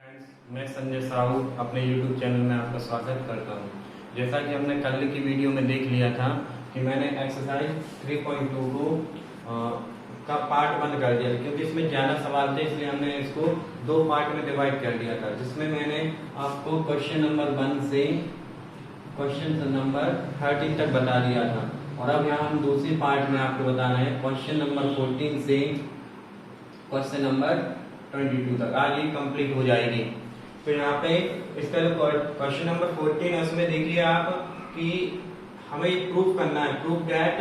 Friends, मैं संजय साहू अपने YouTube channel में आपका स्वागत करता हूं। जैसा कि हमने कल की वीडियो में देख लिया था कि मैंने एक्सरसाइज 3.2 को का पार्ट 1 कर दिया, क्योंकि इसमें ज़्यादा सवाल थे इसलिए हमने इसको दो पार्ट में डिवाइड कर दिया था, जिसमें मैंने आपको क्वेश्चन नंबर 1 से क्वेश्चन नंबर 13 तक बता दिया था। और अब यहाँ हम दूसरी पार्ट में आपको बताना है क्वेश्चन नंबर 14 से क्वेश्चन नंबर 22 तक। आज ये कंप्लीट हो जाएगी। तो यहाँ पे इसका जो क्वेश्चन नंबर 14 है उसमें देखिए आप कि हमें प्रूफ करना है, प्रूफ दैट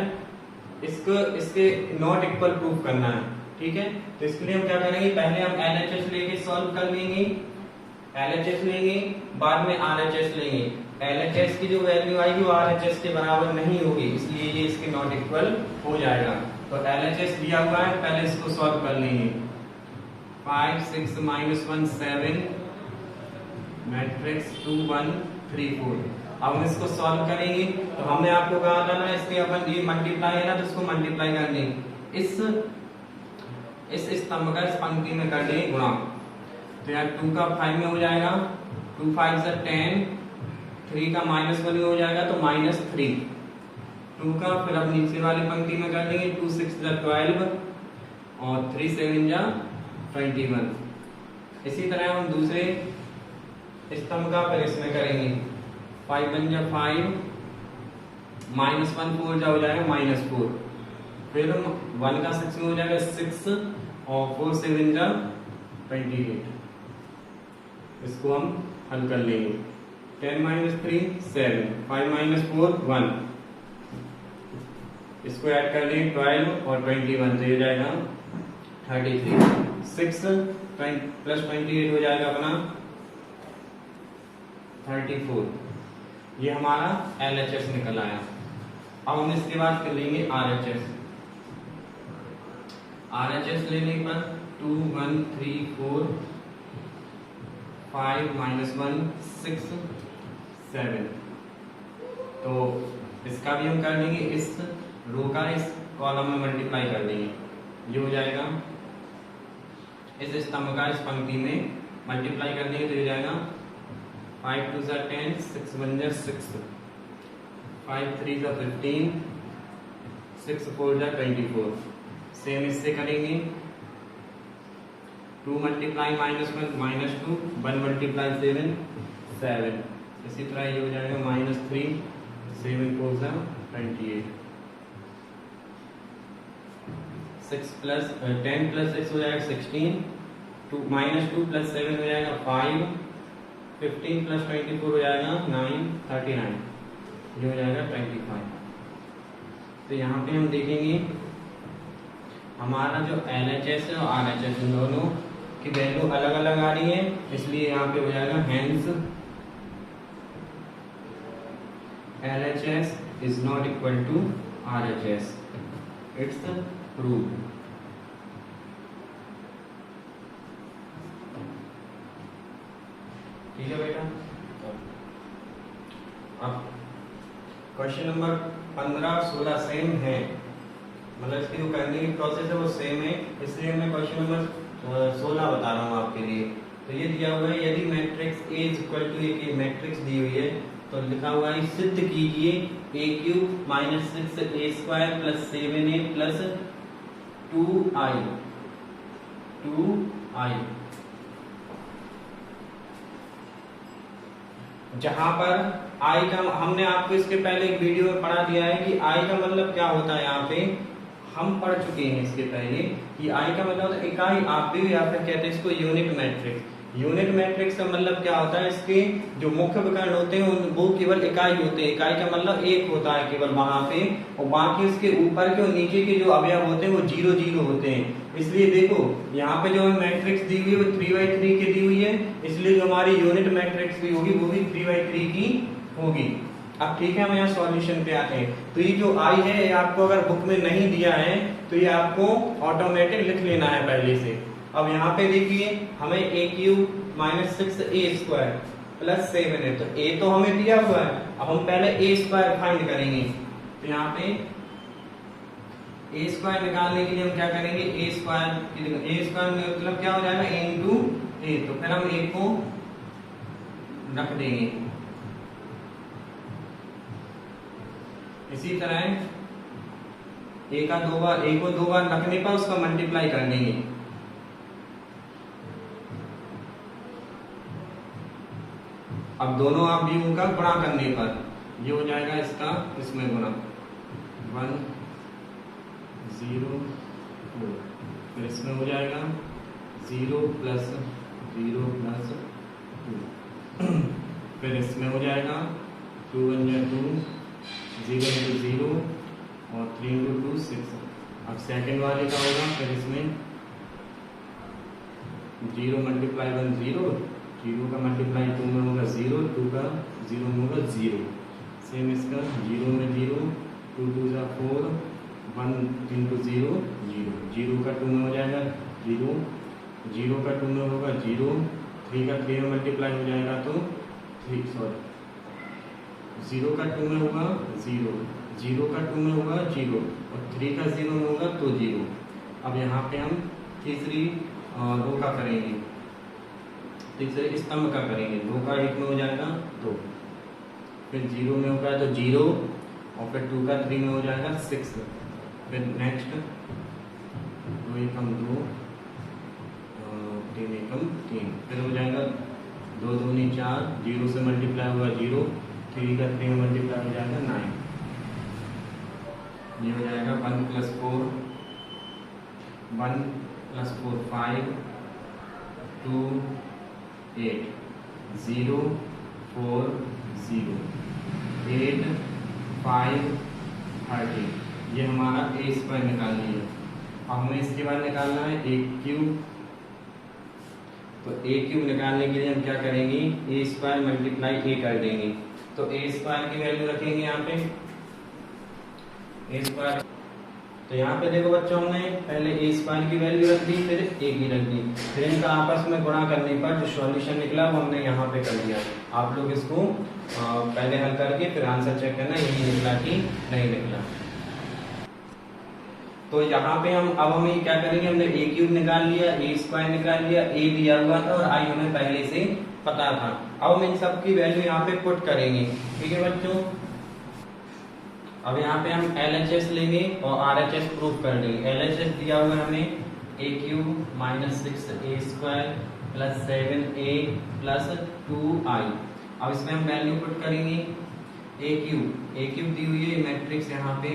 इसके नॉट इक्वल प्रूफ करना है। ठीक है, तो इसके लिए हम क्या करेंगे, पहले हम LHS लेके सॉल्व कर लेंगे, LHS लेंगे, बाद में RHS लेंगे। LHS की जो वैल्यू आएगी वो RHS के बराबर नहीं होगी, इसलिए ये इसके नॉट इक्वल हो जाएगा। तो LHS दिया हुआ है, पहले इसको सॉल्व कर लेंगे। 5 6 -1 7 मैट्रिक्स 2 1 3 4। अब हम इसको सॉल्व करेंगे तो हमने आपको कहा था ना, इसके अपन ये मल्टीप्लाई है ना, तो इसको मल्टीप्लाई कर देंगे, इस स्तंभ का इस पंक्ति में कर देंगे गुणा। तो यार 2 का 5 में हो जाएगा, 2 5 से 10, 3 का -1 में हो जाएगा तो -3। 2 का फिर अब नीचे वाली पंक्ति में कर देंगे, 2 6 12 और 3 7 21। इसी तरह हम दूसरे स्तंभ का फिर इसमें करेंगे, 5 1 5, -1 4 हो जाएगा -4, फिर 1 का 6 में हो जाएगा 6 और 4 7 28। इसको हम हल कर लेंगे। 10 -3 7, 5 -4 1, इसको ऐड कर लेंगे 12 और 21, तो ये जाएगा 33। 6 प्लस 28 हो जाएगा अपना 34। ये हमारा LHS निकल आया। अब हम इसके बाद कर लेंगे RHS। RHS लेने पर 2 1 3 4 5 -1 6 7। तो इसका भी हम कर देंगे, इस रो का इस कॉलम में मल्टीप्लाई कर देंगे, ये हो जाएगा इस स्तंभ का इस पंक्ति में मल्टीप्लाई कर देंगे तो ये जाएगा 5 2 10, 6 1 6, 5 3 15, 6 4 24। सेम इससे करेंगे, 2 मल्टीप्लाई -1 -2, 1 मल्टीप्लाई 7 7। इसी तरह ये हो जाएगा -3 7 4 28। 10 + 6 हो जाएगा 16, -2 + 7 हो जाएगा 5, 15 + 24 हो जाएगा 9 39, ये हो जाएगा 25। तो यहाँ पे हम देखेंगे हमारा जो LHS है और RHS इन दोनों की वैल्यू अलग अलग आ रही है, इसलिए यहाँ पे हो जाएगा hence LHS is not equal to RHS। It's proof. ठीक है बेटा। अब क्वेश्चन नंबर 15 16 सेम है, मतलब इसकी जो करने की प्रोसेस है वो सेम है, इसलिए मैं क्वेश्चन नंबर 16 बता रहा हूँ आपके लिए। तो ये दिया हुआ है, यदि मैट्रिक्स A = एक मैट्रिक्स दी हुई है तो लिखा हुआ है सिद्ध कीजिए A³ - 6A² + 7A + 2i। जहां पर i का, हमने आपको इसके पहले एक वीडियो में पढ़ा दिया है कि i का मतलब क्या होता है। यहाँ पे हम पढ़ चुके हैं इसके पहले कि i का मतलब होता है इकाई। आप भी या फिर कहते हैं इसको यूनिट मैट्रिक्स। यूनिट मैट्रिक्स का मतलब क्या होता है, इसके जो मुख्य विकर्ण होते हैं वो केवल इकाई होते हैं। इकाई का मतलब एक होता है केवल वहां पे, और बाकी उसके ऊपर के और नीचे के जो अवयव होते हैं वो 0 0 होते हैं। इसलिए देखो यहाँ पे जो मैट्रिक्स दी हुई है वो 3/3 की दी हुई है, इसलिए जो हमारी यूनिट मैट्रिक्स भी होगी वो भी 3/3 की होगी। अब ठीक है, हम यहाँ सॉल्यूशन पे आते हैं। तो ये जो आई है, आपको अगर बुक में नहीं दिया है तो ये आपको ऑटोमेटिक लिख लेना है पहले से। अब यहाँ पे देखिए हमें A³ - 6A² + 7 है, तो A तो हमें दिया हुआ है। अब हम पहले A² फाइंड करेंगे। तो यहाँ पे A² निकालने के लिए हम क्या करेंगे, A² में मतलब क्या हो जाएगा, A × ए, तो फिर हम एक को रख देंगे। इसी तरह ए को दो बार रखने पर उसका मल्टीप्लाई कर देंगे। अब दोनों आप भी का गुणा करने पर ये हो जाएगा इसका इसमें गुणा 1 0 4, फिर इसमें हो जाएगा 0 प्लस 0 प्लस 2, फिर इसमें हो जाएगा 2 1 जा 2, 0 इंटू 0 और 3 इंटू 2 6। अब सेकेंड वाले का होगा, फिर इसमें 0 मल्टीप्लाई 1 0, 0 का मल्टीप्लाई 2 में होगा 0, 2 का 0 में होगा 0। सेम इसका 0 में 0, 2 2 जा 4, 1 इंटू 0 0, 0 का 2 में हो जाएगा 0, 0 का 2 में होगा 0, 3 का 3 में मल्टीप्लाई हो जाएगा तो 3 सॉरी 0 का 2 में होगा 0, 0 का 2 में होगा 0 और 3 का 0 में होगा तो 0। अब यहाँ पे हम तीसरी रो का करेंगे, तीसरे स्तंभ का करेंगे। 2 का 1 में हो जाएगा 2, फिर 0 में होगा तो 0 और फिर 2 का 3 में हो जाएगा 6, फिर नेक्स्ट 2 एकम 2, 3 एकम 3, फिर हो जाएगा 2 दूनी 4, 0 से मल्टीप्लाई होगा 0, 3 का 3 में मल्टीप्लाई हो जाएगा 9, ये हो जाएगा 1 प्लस 4 5, 2 8 0 4 0 8 5 30, ये हमारा ए स्क्वायर निकाल लिया। अब हमें इसके बाद निकालना है ए क्यूब। तो ए क्यूब निकालने के लिए हम क्या करेंगे, ए स्क्वायर मल्टीप्लाई ए कर देंगे। तो ए स्क्वायर की वैल्यू रखेंगे यहाँ पे ए स्क्वायर। तो यहाँ पे देखो बच्चों, हमने पहले ए स्क्वायर की वैल्यू रख दी, फिर ए की रख दी, फिर इनका आपस में गुणा करने पर जो सॉल्यूशन निकला वो हमने यहाँ पे कर दिया। आप लोग इसको पहले हल करके फिर आंसर चेक करना यही निकला कि नहीं निकला। तो यहाँ पे हम ये क्या करेंगे, हमने ए क्यूब निकाल लिया, ए स्क्वायर निकाल लिया, ए दिया हुआ था और आई हमें पहले से पता था। अब हम इन सब की वैल्यू यहाँ पे पुट करेंगे। ठीक है बच्चों, अब यहाँ पे हम LHS लेंगे और RHS प्रूफ कर देंगे। LHS दिया हुआ है हमें a cube minus 6a square plus 7a plus 2i। अब इसमें हम वैल्यू पुट करेंगे। a क्यूब दी हुई है मैट्रिक्स यहाँ पे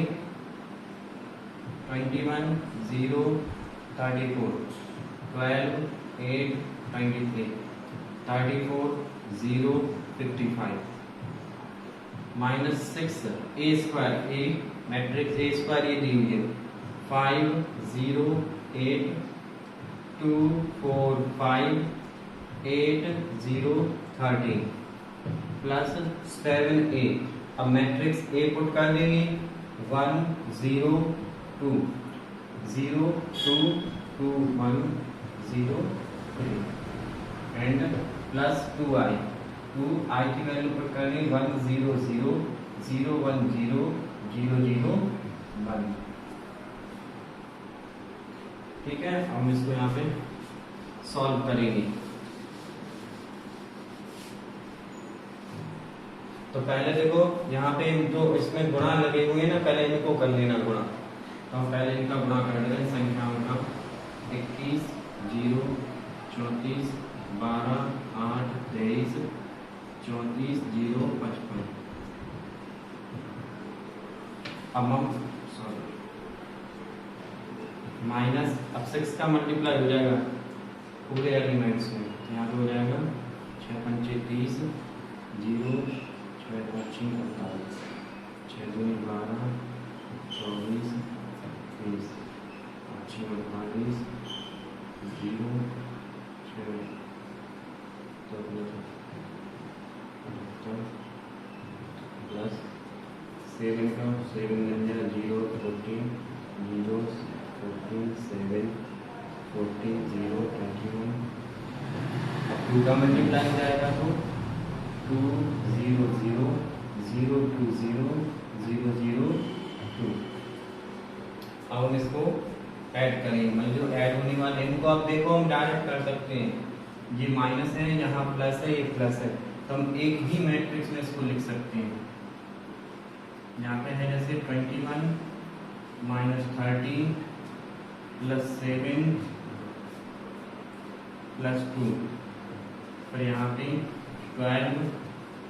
21 0 34 12 8 23 34 0 55 minus 6 A square, A matrix A square ये दी हुई है 5 0 8 2 4 5 8 0 13 प्लस 7a। अब मैट्रिक्स ए पुट कर देंगे 1 0 2 0 2 2 1 0 3 एंड प्लस 2i। 2i की वैल्यू पुट करनी 1 0 0 0 1 0 0 0 1। ठीक है, हम इसको यहाँ पे सॉल्व करेंगे। तो पहले देखो यहाँ पे जो इसमें गुणा लगे हुए हैं ना, पहले इनको कर लेना गुणा। तो हम पहले इनका गुणा कर देंगे संख्याओं का 21 0 34 12 8 23 34 0 55। अब हम माइनस, अब 6 का मल्टीप्लाई हो जाएगा पूरे एलिमेंट्स में, यहाँ पे हो जाएगा 6 पंचे 30 0 6 5 48 6 2 12 24 30 5 48 0 6 प्लस 7 का 7 0 14 0 14 7 14 0 21। अब 2 का मल्टीप्लाई हो जाएगा तो 2 0 0 0 2 0 0 0 2। अब हम इसको ऐड करेंगे, मतलब जो ऐड होने वाले इनको आप देखो हम डायरेक्ट कर सकते हैं। ये माइनस है, यहाँ प्लस है, ये प्लस है, तो हम एक ही मैट्रिक्स में इसको लिख सकते हैं। यहाँ पे है जैसे 21 माइनस 30 प्लस 7 प्लस 2, फिर यहाँ पे 12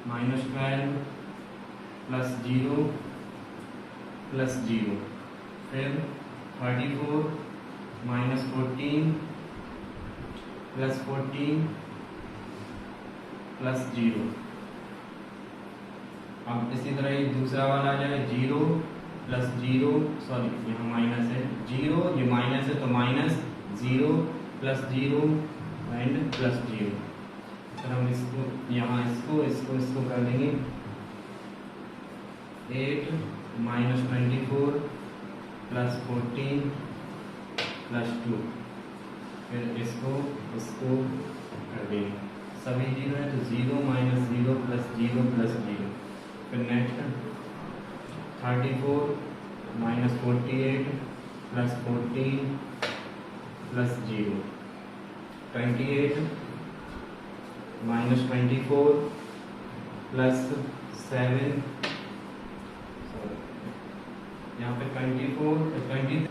माइनस 12 प्लस 0 प्लस 0, फिर 34 माइनस 14 प्लस 14 प्लस 0। अब इसी तरह ये दूसरा वाला आ जाएगा 0 प्लस 0, सॉरी यहाँ माइनस है, 0 ये माइनस है तो माइनस 0 प्लस 0 एंड प्लस 0। फिर हम इसको यहाँ इसको कर देंगे 8 माइनस 24 प्लस 14 प्लस 2, फिर इसको कर देंगे, सभी 0 है तो 0 माइनस 0 प्लस 0 प्लस 0। फिर next 34 minus 48 plus 14 plus 0, 28 minus 24 plus 7, यहाँ पे 24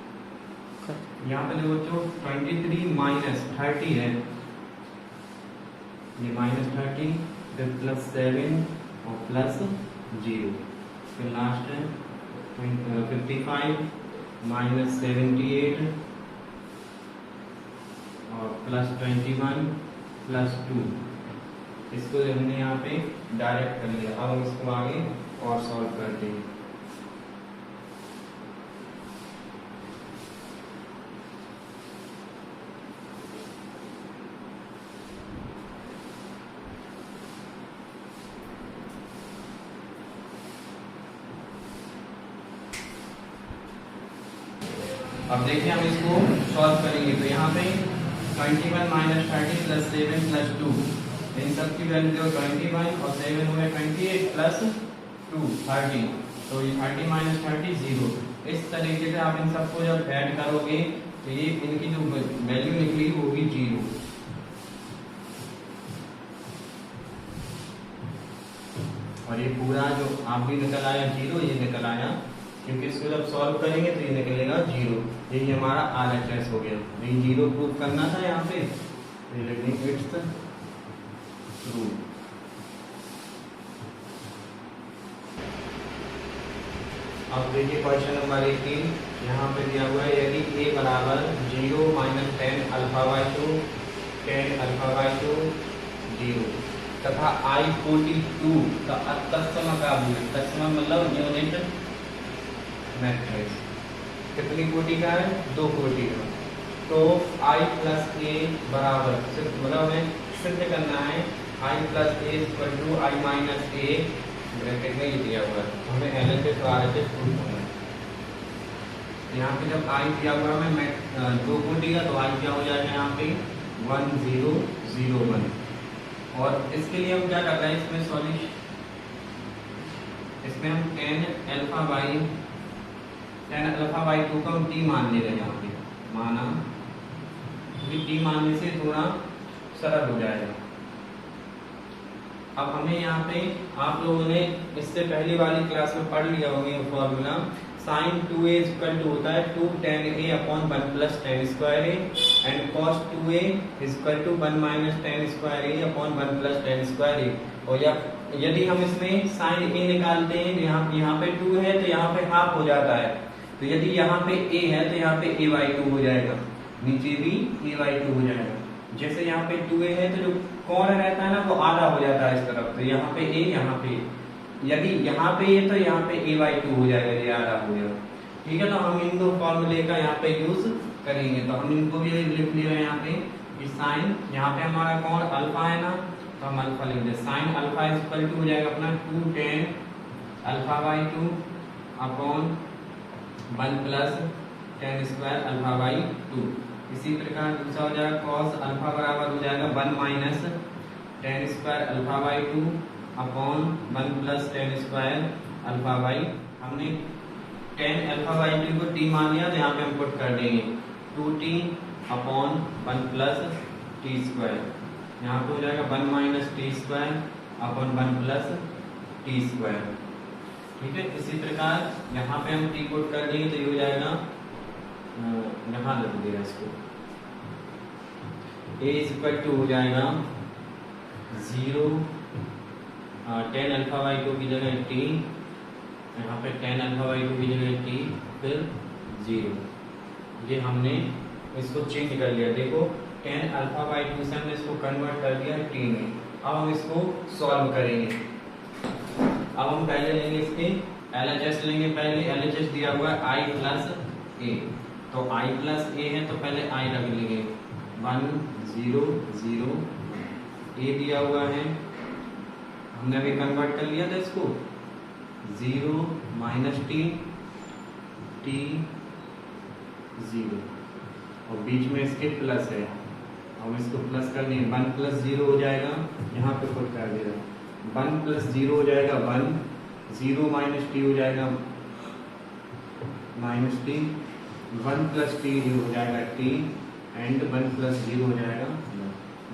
यहाँ पे जो बच्चों 23 माइनस 30 है, ये माइनस 30, फिर प्लस 7 और प्लस 0, फिर लास्ट है 55 माइनस 78 और प्लस 21 प्लस 2। इसको हमने यहाँ पे डायरेक्ट कर लिया। अब हम इसको आगे और सॉल्व कर देंगे। अब देखिए हम इसको सॉल्व करेंगे तो यहाँ पे 21 माइनस 30 प्लस 7 प्लस 2, इन सब की वैल्यू 21 और 7 हो गया 28 प्लस 2 30, तो ये 30 माइनस 30 0। इस तरीके से आप इन सबको जब ऐड करोगे तो ये इनकी जो वैल्यू निकली होगी 0। और ये पूरा जो आप भी निकल आया 0, ये निकल आया, क्योंकि इसको जब सॉल्व करेंगे तो ये निकलेगा 0। यही हमारा RHS हो गया। यही 0 प्रूव करना था यहाँ पे, इट्स ट्रू। अब देखिए क्वेश्चन नंबर 18, यहाँ पे दिया हुआ है यदि a बराबर 0 minus 10 alpha by 2 10 alpha by 2 0 तथा I42 का तत्सम का तत्सम मतलब यूनिट मैट्रिक्स कितनी कोटि का है? 2 कोटि का। तो I प्लस ए बराबर सिर्फ मतलब हमें सिद्ध करना है I plus A equal to I minus A bracket में ये दिया हुआ है, हमें LHS और RHS प्रूव करना है। यहाँ पे जब I दिया हुआ है मैं 2 कोटि का, तो I क्या हो जाएगा यहाँ पे 1001। और इसके लिए हम क्या कर रहे हैं इसमें सॉल्यूशन, इसमें हम 10 अल्फा बाई 2 का हम t मान ले रहे हैं। यहाँ पे माना क्योंकि t मानने से थोड़ा सरल हो जाएगा। अब हमें यहाँ पे आप लोगों ने इससे पहली वाली क्लास में पढ़ लिया होगा formula, sign 2a equal to होता है 2 tan a upon 1 plus tan square a and cos 2a equal to 1 minus tan square a upon 1 plus tan square a। और यदि हम इसमें साइन a निकालते हैं, यहाँ पे 2 है तो यहाँ पे हाफ हो जाता है, तो यदि यहाँ पे a है तो यहाँ पे a/2 हो जाएगा, नीचे भी a/2 हो जाएगा। जैसे यहाँ पे 2a है तो जो कॉर्नर रहता है ना वो आधा हो जाता है इस तरफ, तो यहाँ पे a यहाँ पे, यदि यहाँ पे a तो यहाँ पे a/2 हो जाएगा, ये आधा हो जाएगा। ठीक है, तो हम इन दो फॉर्मूले का यहाँ पे यूज करेंगे। तो हम इनको भी लिख लिया है यहाँ पे साइन, यहाँ पे हमारा कौन अल्फा है ना, तो हम अल्फा लिख दें। साइन अल्फा इक्वल टू हो जाएगा अपना 2 tan alpha by 2 upon 1 plus tan square alpha by 2। इसी प्रकार दूसरा हो जाएगा cos अल्फा बराबर हो जाएगा 1 minus tan square alpha by 2 upon 1 plus tan square alpha by, हमने tan अल्फा बाई 2 को t मान लिया तो यहाँ पे हम पुट कर देंगे 2t upon 1 plus t square. यहाँ पे हो जाएगा 1 minus T square upon 1 plus T square. ठीक है, इसी प्रकार यहाँ पे हम टी पुट कर देंगे तो ये हो जाएगा, यहाँ लिख दिया इसको, a इक्वल टू हो जाएगा 0 tan अल्फा बाई 2 की जगह t, यहाँ पे tan अल्फा बाई 2 की जगह t, फिर 0। ये हमने इसको चेंज कर लिया। देखो tan अल्फा बाई 2 से हमने इसको कन्वर्ट कर दिया t में। अब हम इसको सॉल्व करेंगे। अब हम पहले लेंगे इसके LHS लेंगे। पहले LHS दिया हुआ है i प्लस a, तो i प्लस a है तो पहले i रख लेंगे, 1 0 0, a दिया हुआ है, हमने अभी कन्वर्ट कर लिया था इसको, 0 माइनस टी, टी 0, और बीच में इसके प्लस है, हम इसको प्लस कर लेंगे, 1 प्लस 0 हो जाएगा, यहाँ पे पुट कर देगा, 1 प्लस 0 हो जाएगा 1, 0 माइनस टी हो जाएगा माइनस टी, 1 प्लस टी हो जाएगा टी, एंड 1 प्लस 0 हो जाएगा।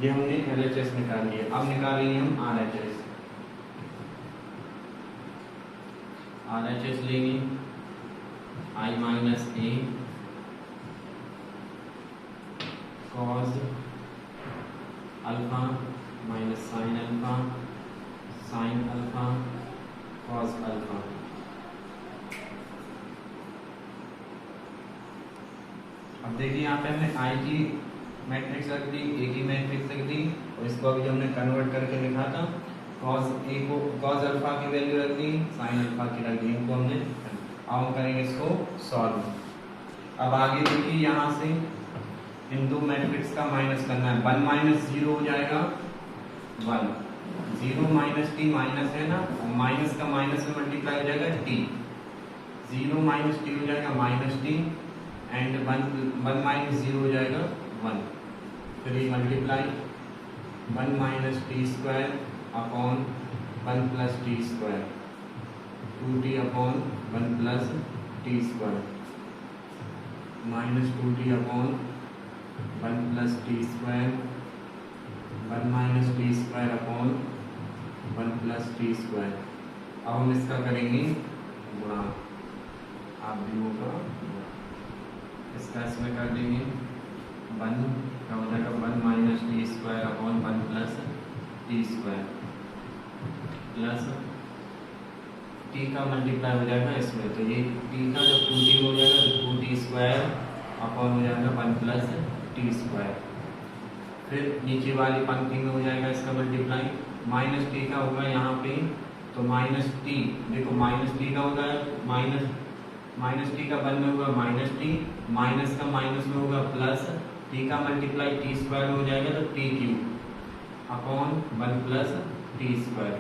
ये हमने LHS निकाल लिया। अब निकालेंगे हम RHS। RHS लेंगे i minus A cos alpha minus sine alpha, sine alpha cos alpha. अब देखिए यहाँ पे हमने आई की मैट्रिक्स रख दी, ए की मैट्रिक्स रख दी, और इसको अभी हमने कन्वर्ट करके लिखा था, कॉस ए को कॉस अल्फा की वैल्यू रख दी, साइन अल्फा की रख दी, इनको हमने। अब हम करेंगे इसको सॉल्व। अब आगे देखिए यहाँ से इन दो मैट्रिक्स का माइनस करना है, 1 माइनस 0 हो जाएगा 1, 0 माइनस टी माइनस है ना, और माइनस का माइनस में मल्टीप्लाई हो जाएगा टी, 0 माइनस टी हो जाएगा माइनस टी, एंड 1 माइनस 0 हो जाएगा 1, फिर ये multiply 1 minus T square upon 1 plus T square, 2t upon 1 plus T square, minus 2t upon 1 plus T square, 1 minus T square upon 1 plus T square. अब हम इसका करेंगे गुणा, आप भी होगा इसका इसमें कर देंगे, 1 का हो जाएगा 1 minus T square upon 1 plus T square, plus T का मल्टीप्लाई हो जाएगा इसमें, तो ये टी का जब 2t हो जाएगा तो 2t स्क्वायर अपॉन हो जाएगा 1 प्लस टी स्क्वायर। फिर नीचे वाली पंक्ति में हो जाएगा इसका मल्टीप्लाई, माइनस टी का होगा यहाँ पे, तो माइनस टी, देखो माइनस टी का होगा माइनस टी का 1 में होगा माइनस टी, माइनस का माइनस में होगा प्लस, टी का मल्टीप्लाई टी स्क्वायर में हो जाएगा तो T cube upon 1 plus T square,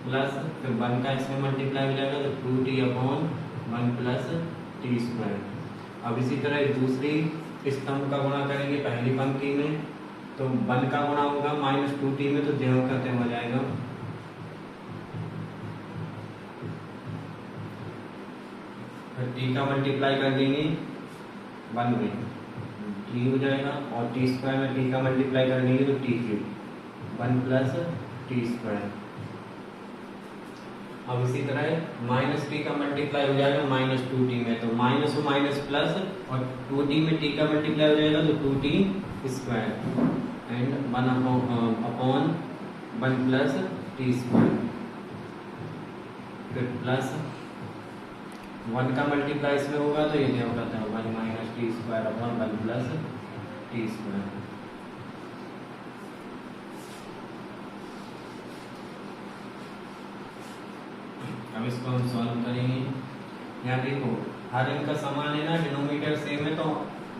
plus फिर 1 का इसमें मल्टीप्लाई हो जाएगा तो 2t upon 1 plus T square. अब इसी तरह दूसरी स्तंभ का गुणा करेंगे पहली पंक्ति में, तो 1 का गुणा होगा माइनस 2t में, तो ज्यों का त्यों हो जाएगा, फिर t का मल्टीप्लाई कर देंगे 1 में, t हो जाएगा, और टी स्क्वायर में t का मल्टीप्लाई कर देंगे तो T cube 1 plus T square. अब इसी तरह माइनस टी का मल्टीप्लाई हो जाएगा माइनस 2t में, तो माइनस हो माइनस प्लस, और 2t में t का मल्टीप्लाई हो जाएगा तो 2t square, and 1 upon 1 plus T square, फिर प्लस 1 का मल्टीप्लाई इसमें होगा तो ये क्या होता है 1 minus T square upon 1 plus T square. अब इसको हम सॉल्व करेंगे। यहाँ देखो हर इनका समान है ना, डिनोमिनेटर सेम है, तो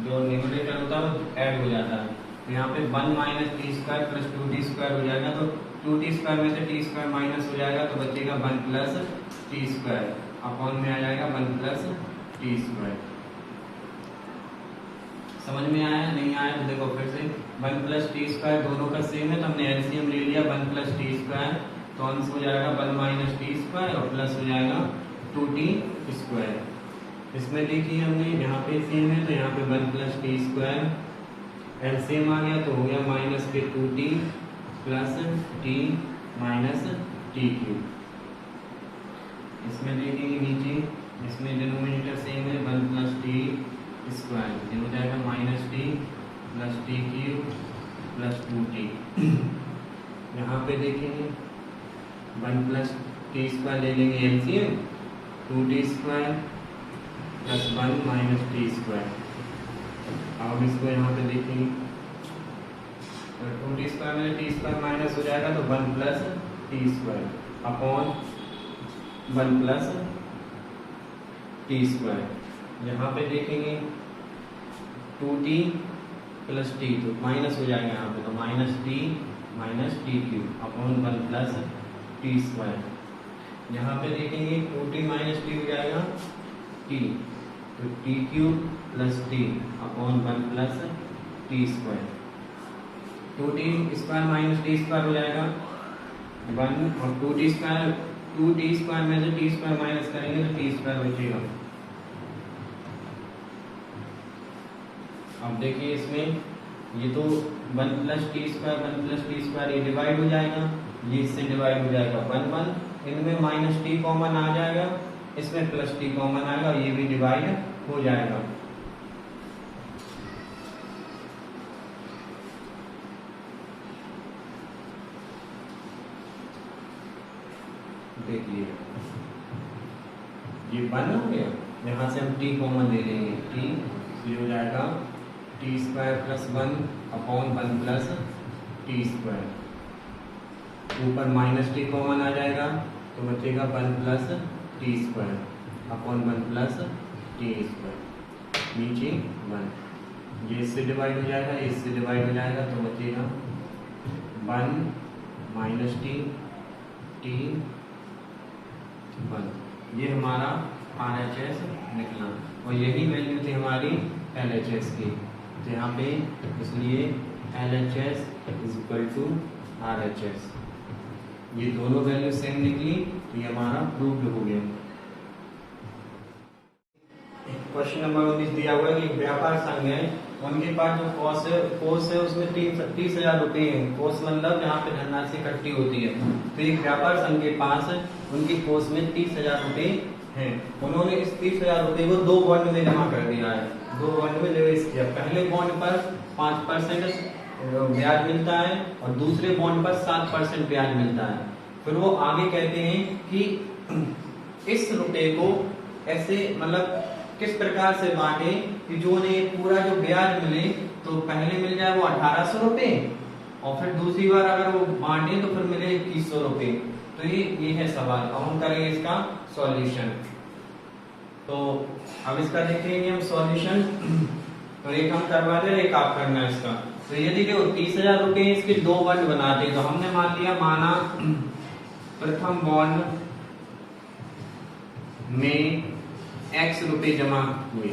जो न्यूमरेटर होता है वो ऐड हो जाता है, तो यहाँ पे 1 minus T square plus 2t square हो जाएगा, तो 2t स्क्वायर में से t स्क्वायर माइनस हो जाएगा तो बचेगा 1 प्लस टी स्क्वायर, अपॉन में आ जाएगा 1 प्लस टी स्क्वायर। समझ में आया? नहीं आया तो देखो फिर से 1 प्लस टी स्क्वायर दोनों का सेम है, तो हमने एलसीएम ले लिया 1 प्लस टी स्क्वायर, तो अंश हो जाएगा 1 माइनस टी स्क्वायर और प्लस हो जाएगा 2t स्क्वायर। इसमें देखिए हमने यहाँ पे सेम है तो यहाँ पे 1 प्लस टी स्क्वायर एलसीएम आ गया तो हो गया माइनस के 2t plus T minus T cube. इसमें देखेंगे नीचे, इसमें डिनोमिनेटर सेम है 1 प्लस टी स्क्वायर, ये हो जाएगा minus T plus T cube plus 2t। यहाँ पे देखेंगे 1 प्लस टी स्क्वायर ले लेंगे LCM, 2t square plus 1 minus T square. अब इसको यहाँ पे देखेंगे तो 2t स्क्वायर में टी स्क्वायर माइनस हो जाएगा तो 1 plus T square upon 1 plus T square. यहाँ पे देखेंगे 2t प्लस टी तो माइनस हो जाएगा यहाँ पे, तो minus T cube upon 1 plus T square. यहाँ पे देखेंगे 2t माइनस टी हो जाएगा टी, तो T cube plus T upon 1 plus T square. 2t square minus T square हो जाएगा 1, और 2t स्क्वायर में से टी स्क्वायर माइनस करेंगे तो टी स्क्वायर बचेगा। अब देखिए इसमें ये तो 1 प्लस टी स्क्वायर ये डिवाइड हो जाएगा, ये इससे डिवाइड हो जाएगा 1 1, इनमें माइनस टी कॉमन आ जाएगा, इसमें प्लस टी कॉमन आएगा, ये भी डिवाइड हो जाएगा। देखिए ये 1 हो गया, यहाँ से हम टी कॉमन ले लेंगे, टी ये हो जाएगा T square plus 1 upon 1 plus T square. ऊपर माइनस टी कॉमन आ जाएगा तो बचेगा 1 plus T square upon 1 plus T square, नीचे 1, ये इससे डिवाइड हो जाएगा, इससे डिवाइड हो जाएगा तो बचेगा 1 माइनस टी 1। ये हमारा RHS निकला, और यही वैल्यू थी हमारी LHS की, तो यहाँ पे इसलिए LHS is equal to RHS। ये दोनों वैल्यू सेम निकली तो ये हमारा प्रूव्ड हो गया। क्वेश्चन नंबर 19 दिया हुआ है कि व्यापार संघ है, उनके पास जो कोष है उसमें 30,000 रुपये है। कोष मतलब जहाँ पे धनराशि इकट्ठी होती है, तो एक व्यापार संघ के पास उनके कोष में 30,000 रुपये हैं। उन्होंने इस 30,000 रुपये को 2 बॉन्ड में जमा कर दिया है, 2 बॉन्ड में निवेश किया। पहले बॉन्ड पर 5% ब्याज मिलता है और दूसरे बॉन्ड पर 7% ब्याज मिलता है। फिर वो आगे कहते हैं कि इस रुपये को ऐसे मतलब किस प्रकार से बांटे कि जो उन्हें पूरा जो ब्याज मिले, तो पहले मिल जाए वो 1800 रुपये, और फिर दूसरी बार अगर वो बांटे तो फिर मिले 2100 रुपये। तो ये है सवाल। अब हम करेंगे इसका सॉल्यूशन। तो अब इसका देखेंगे हम सॉल्यूशन, तो एक हम करवा दे, एक आप करना है इसका। तो यदि देखो 30,000 रुपये इसके 2 बॉन्ड बनाते, तो हमने माना प्रथम बॉन्ड में x रुपये जमा हुए,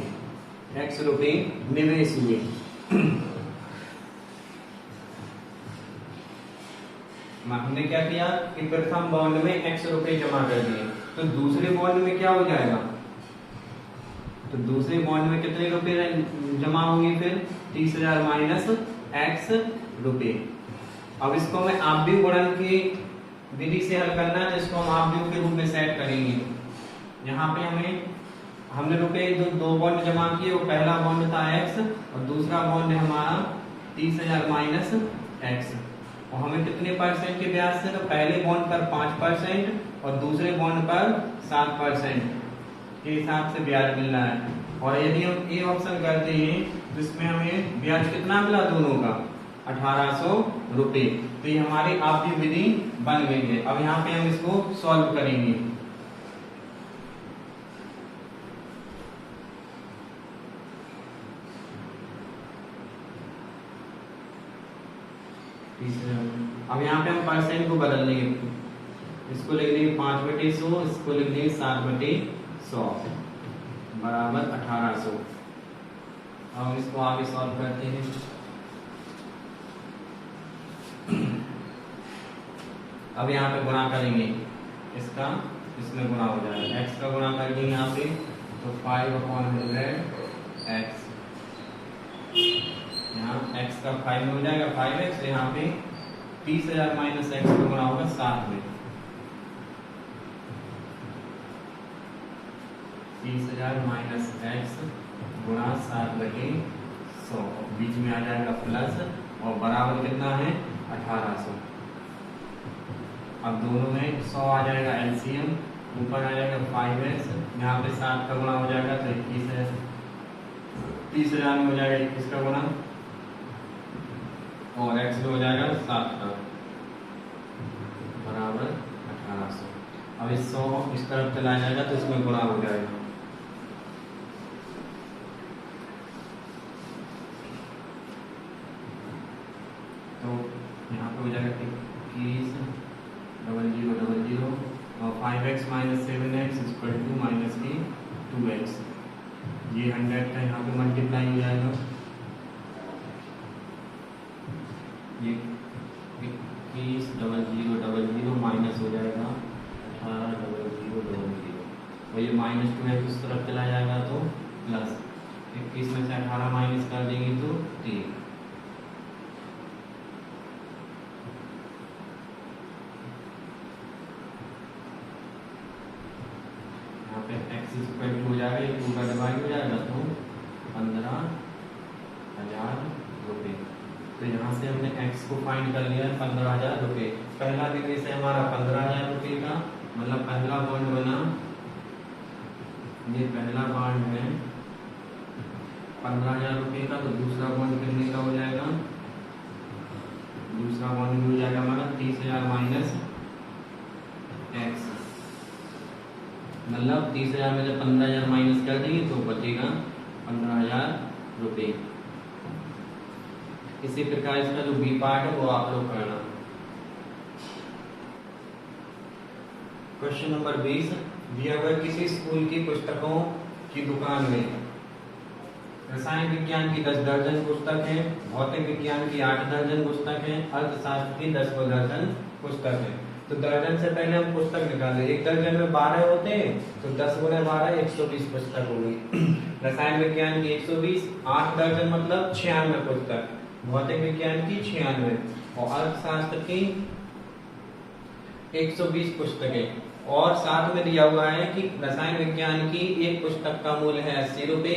x रुपये निवेश हुए। हमने क्या किया कि प्रथम बॉन्ड में x रुपये जमा कर दिए, तो दूसरे बॉन्ड में क्या हो जाएगा, तो दूसरे बॉन्ड में कितने रुपए जमा होंगे, फिर 30,000 माइनस x रुपये। अब इसको मैं आव्यूह गुणन की विधि से हल करना है, जिसको हम आव्यूह के रूप में सेट करेंगे। यहाँ पे हमने रुपए जो 2 बॉन्ड जमा किए, वो पहला बॉन्ड था x और दूसरा बॉन्ड है हमारा 30,000 माइनस x, और हमें कितने परसेंट के ब्याज से, तो पहले बॉन्ड पर 5% और दूसरे बॉन्ड पर 7% के हिसाब से ब्याज मिल रहा है। और यदि हम ए ऑप्शन करते हैं तो इसमें हमें ब्याज कितना मिला दोनों का, 1800 रुपये। तो ये हमारी आव्यूह विधि बन गई है। अब यहाँ पे हम इसको सॉल्व करेंगे। अब यहाँ पे हम परसेंट को बदल देंगे, इसको लिख देंगे 5/100, इसको लिख देंगे 7/100 बराबर 1800। अब इसको आगे सॉल्व करते हैं। अब यहाँ पे गुणा करेंगे, इसका इसमें गुणा हो जाएगा, x का गुणा कर देंगे यहाँ पे, तो 5/100 x, यहाँ यहाँ x का 5 में हो जाएगा 5x, यहाँ पे 30,000 माइनस x का गुणा होगा 7 में, 30,000 माइनस x गुणा 7/100, बीच में आ जाएगा प्लस और बराबर कितना है 1800। अब दोनों में 100 आ जाएगा एलसीएम, ऊपर आ जाएगा 5x, यहाँ पे 7 का गुणा हो जाएगा तो 21 है, 30,000 में हो जाएगा 21 का गुणा और x हो जाएगा 7 का बराबर 1800। अब इस 100 इस तरफ चला जाएगा तो इसमें गुणा हो जाएगा, तो यहाँ पे हो जाएगा 21,00,00 और 5x minus 7x equal to minus की 2x, ये 100 का यहाँ पे मल्टीप्लाई हो जाएगा, ये 21,00,00 माइनस हो जाएगा 18,00,00 और ये माइनस 2x उस तरफ चला जाएगा तो प्लस 21 में से 18 माइनस कर देंगे तो 3। यहाँ पे x इक्वल टू हो जाएगा, ये 2 का डिवाइड हो जाएगा तो 15,000 रुपये। तो यहाँ से हमने x को फाइंड कर लिया है 15,000 रुपये। पहला बिजनेस है हमारा 15,000 रुपये का, मतलब पहला बॉन्ड बना, ये पहला बॉन्ड है 15,000 रुपये का, तो दूसरा बॉन्ड कितने का हो जाएगा, दूसरा बॉन्ड हो जाएगा हमारा 30,000 माइनस x, मतलब 30,000 में जब 15,000 माइनस कर देंगे तो बचेगा 15,000 रुपये। इसी प्रकार इसका जो बी पार्ट है वो आप लोग करना। क्वेश्चन नंबर 20, दिया हुआ किसी स्कूल की पुस्तकों की दुकान में रसायन विज्ञान की 10 दर्जन पुस्तक है, भौतिक विज्ञान की 8 दर्जन पुस्तक है, अर्थशास्त्र की 10 दर्जन पुस्तक है। तो दर्जन से पहले हम पुस्तक निकाले, एक दर्जन में 12 होते हैं तो 10 गुणे 12 120 पुस्तक हो गई। रसायन विज्ञान की 120, 8 दर्जन मतलब 96 पुस्तक, भौतिक विज्ञान की 96 और अर्थशास्त्र की 120 पुस्तकें। और साथ में दिया हुआ है कि रसायन विज्ञान की एक पुस्तक का मूल्य है 80 रुपये,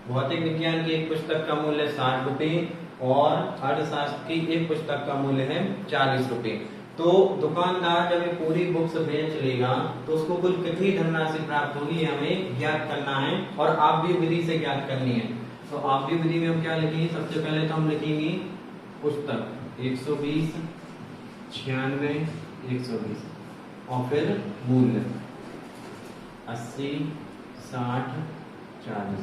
भौतिक विज्ञान की एक पुस्तक का मूल्य 60 रुपये और अर्थशास्त्र की एक पुस्तक का मूल्य है 40 रुपये। तो दुकानदार जब ये पूरी बुक्स बेच लेगा तो उसको कुल कितनी धनराशि प्राप्त होगी हमें ज्ञात करना है, और आप भी विधि से ज्ञात करनी है। तो आप भी विधि में हम क्या लिखेंगे, सबसे पहले तो हम लिखेंगे पुस्तक 120, 96, 120 और फिर मूल्य 80, 60, 40।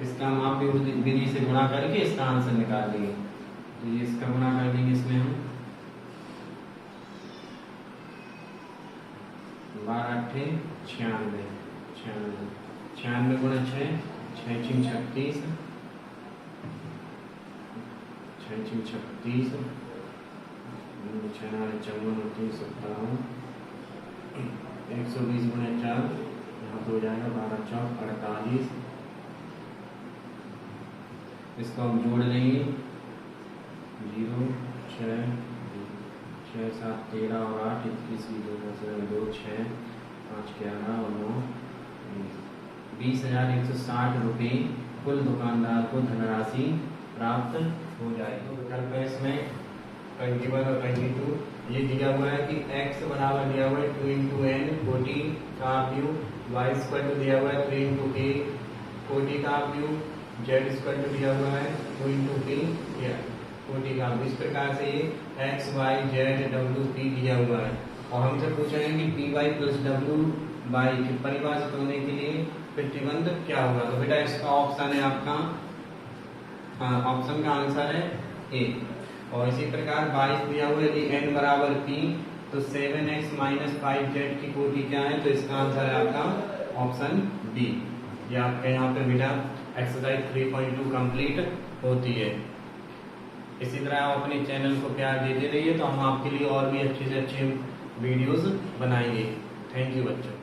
इसका हम आप भी विधि से गुणा करके इसका आंसर निकाल देंगे। तो ये इसका गुणा कर देंगे, इसमें हम 12 96, 96 गुणा 6, 6 36, 6 36, 54, 120 गुणा 4, यहाँ पे हो जाएगा 12 चौक 48। इसको हम जोड़ लेंगे 0, 6, 6, 7, 13 और 8, 21, 2, 6, 5, 11 और 9, 20,160 रुपये कुल दुकानदार को धनराशि प्राप्त हो जाएगी। विकल्प है इसमें 21 और 22। ये दिया हुआ है कि x बराबर दिया हुआ है 2 इंटू n कोटि का क्यूब, y स्क्वायर दिया हुआ है 3 इंटू a कोटि का क्यूब, z स्क्वायर दिया हुआ है 2 इंटू p कोटि का। इस प्रकार से ये x, y, z, w, p दिया हुआ है और हमसे पूछा है कि py प्लस w की परिभाषित होने के लिए प्रतिबंध क्या होगा। तो बेटा इसका ऑप्शन है आपका, ऑप्शन का आंसर है ए। और इसी प्रकार 22 दिया हुआ है कि n बराबर p, तो 7x माइनस 5z की कोटि क्या है, तो इसका आंसर है आपका ऑप्शन बी। ये आपके यहाँ पे बेटा एक्सरसाइज 3.2 कंप्लीट होती है। इसी तरह आप अपने चैनल को प्यार देते रहिए, तो हम आपके लिए और भी अच्छे से अच्छे वीडियोस बनाएंगे। थैंक यू बच्चों।